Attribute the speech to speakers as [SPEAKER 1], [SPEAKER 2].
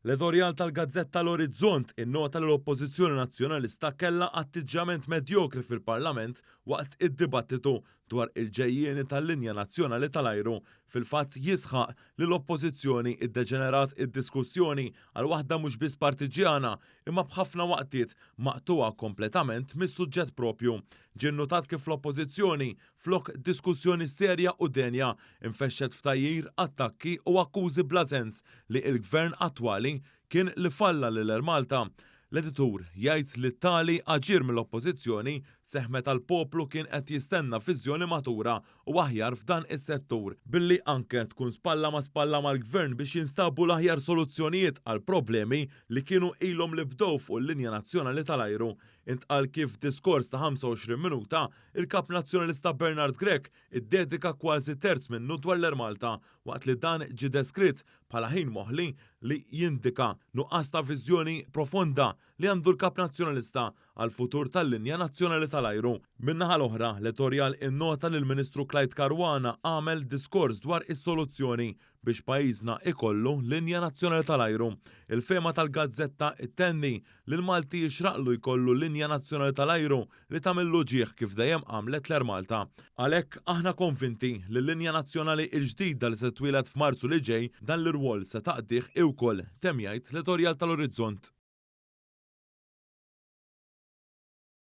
[SPEAKER 1] L-editorjal tal-Gazzetta L-Orizzont innota li l-Oppożizzjoni Nazzjonalista kellha attiġġament medjokri fil-Parlament waqt id-dibattitu dwar il-ġejjieni tal-linja nazzjonali tal-ajru. Fil-fatt jisħaq li l-Oppożizzjoni iddeġenerat id-diskussjoni għal waħda mhux biss partiġjana imma b'ħafna waqtiet maqtuha kompletament mis-suġġett propju. Ġie nnotat kif l-Oppożizzjoni flok diskussjoni serja u denja infexxet f'tajjir, attakki u akkużi bla sens li l-Gvern attwali kien li falla lil Malta. L-editur jgħid li tali aġir mill-Oppożizzjoni seħmet tal-poplu kien qed jistenna viżjoni matura u aħjar f'dan is-settur billi anke tkun spalla ma spalla mal-Gvern biex jinstabu l-aħjar soluzzjonijiet għal problemi li kienu ilhom li bdew fuq il-linja nazzjonali tal-ajru. Intqal kif diskors ta' 25 minuta il-Kap Nazzjonalista Bernard Grech iddedika kważi terz minnu dwar l-Malta waqt li dan ġie deskritt bħala ħin moħħli li jindika nuqqas ta' viżjoni profonda li għandu l-Kap Nazzjonalista għal futur tal-linja nazzjonali tal-ajru. Min-naħa l-oħra, l-editorjal innota li l-Ministru Clyde Caruana għamel diskors dwar is-soluzzjoni biex pajjiżna ikollu linja nazzjonali tal-ajru. Il-fema tal-Gazzetta ittenni li l-Malti jixraqlu jkollu linja nazzjonali tal-ajru li tagħmillu ġieħ kif dejjem għamlet l-Malta. Għalhekk aħna konvinti li l-linja nazzjonali l-ġdida li se twieled f'Marzu li ġej dan l-irwol se taqdih ukoll temm jgħid l-editorjal tal-Orizzont.